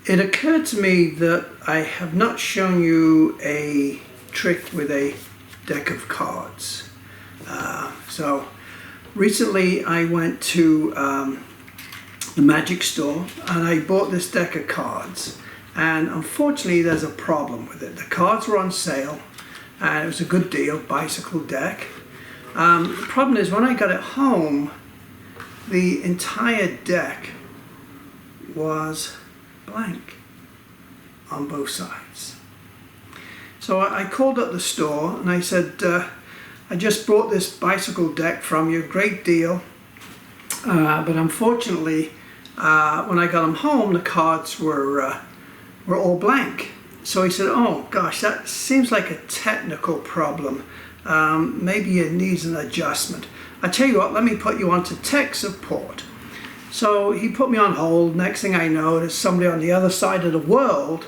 It occurred to me that I have not shown you a trick with a deck of cards. So recently I went to the magic store and I bought this deck of cards, and unfortunately there's a problem with it. The cards were on sale and it was a good deal, bicycle deck. The problem is when I got it home, the entire deck was blank on both sides. So I called up the store and I said, I just bought this bicycle deck from you, great deal, but unfortunately when I got them home the cards were all blank. So he said, oh gosh, that seems like a technical problem, maybe it needs an adjustment. I tell you what, let me put you on to tech support. So he put me on hold. Next thing I know, there's somebody on the other side of the world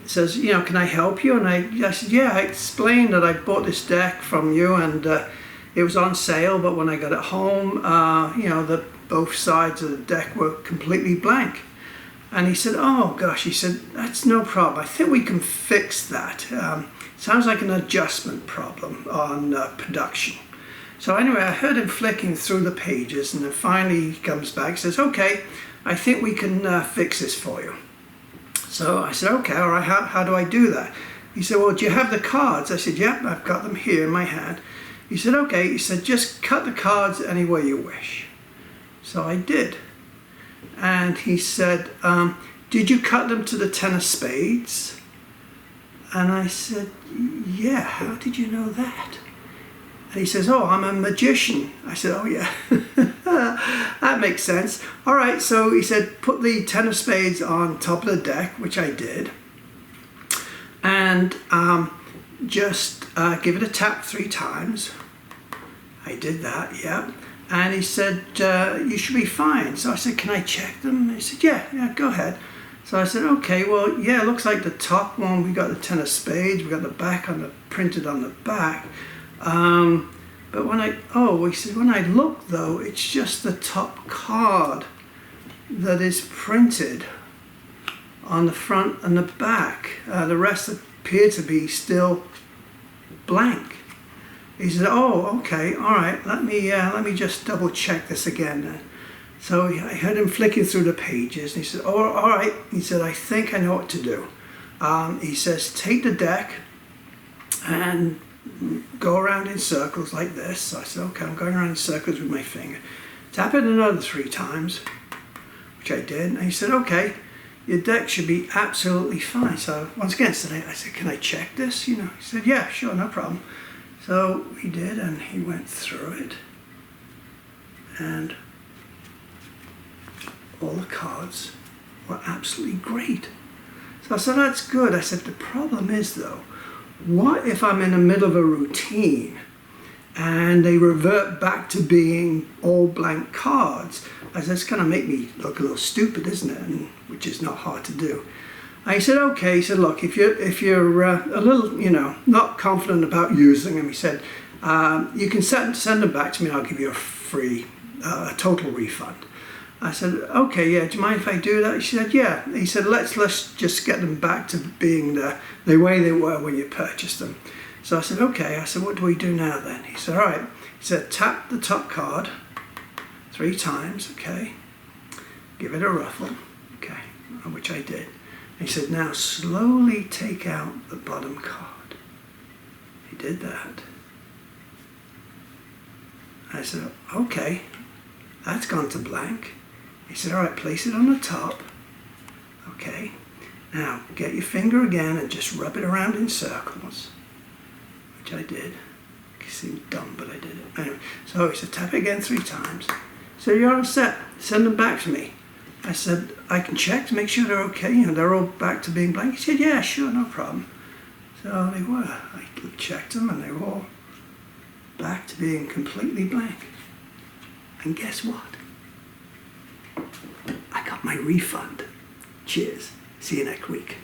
says, you know, can I help you? And I said, yeah. I explained that I bought this deck from you and it was on sale, but when I got it home, you know, both sides of the deck were completely blank. And he said, oh gosh, he said, that's no problem. I think we can fix that. Sounds like an adjustment problem on production. So anyway, I heard him flicking through the pages, and then finally he comes back and says, okay, I think we can fix this for you. So I said, okay, all right, how do I do that? He said, well, do you have the cards? I said, yep, I've got them here in my hand. He said, okay, he said, just cut the cards any way you wish. So I did. And he said, did you cut them to the 10 of spades? And I said, yeah, how did you know that? And he says, oh, I'm a magician. I said, oh yeah, that makes sense. All right, so he said, put the 10 of spades on top of the deck, which I did. And just give it a tap 3 times. I did that, yeah. And he said, you should be fine. So I said, can I check them? And he said, yeah, go ahead. So I said, okay, well, yeah, it looks like the top one, we got the 10 of spades, we got the back printed on the back. But he said, when I look though, it's just the top card that is printed on the front and the back. The rest appear to be still blank. He said, oh, okay, all right, let me just double check this again then. So I heard him flicking through the pages, and he said, oh, all right. He said, I think I know what to do. He says, take the deck and go around in circles like this. So I said, okay, I'm going around in circles with my finger. Tap it another 3 times, which I did. And he said, okay, your deck should be absolutely fine. So once again, I said, can I check this? You know, he said, yeah, sure, no problem. So we did, and he went through it. And all the cards were absolutely great. So I said, that's good. I said, the problem is though, what if I'm in the middle of a routine and they revert back to being all blank cards? I said, it's going to make me look a little stupid, isn't it? And, which is not hard to do. And he said, okay. He said, look, if you're a little, you know, not confident about using them, he said, you can send them back to me and I'll give you a free, total refund. I said, okay, yeah, do you mind if I do that? He said, yeah. He said, let's just get them back to being the way they were when you purchased them. So I said, okay. I said, what do we do now then? He said, all right. He said, tap the top card 3 times, okay. Give it a ruffle, okay, which I did. He said, now slowly take out the bottom card. He did that. I said, okay, that's gone to blank. He said, all right, place it on the top. Okay, now get your finger again and just rub it around in circles, which I did. It seemed dumb, but I did it. Anyway, so he said, tap it again 3 times. So you're all set, send them back to me. I said, I can check to make sure they're okay, you know, they're all back to being blank. He said, yeah, sure, no problem. So they were. I checked them and they were all back to being completely blank. And guess what? I got my refund. Cheers. See you next week.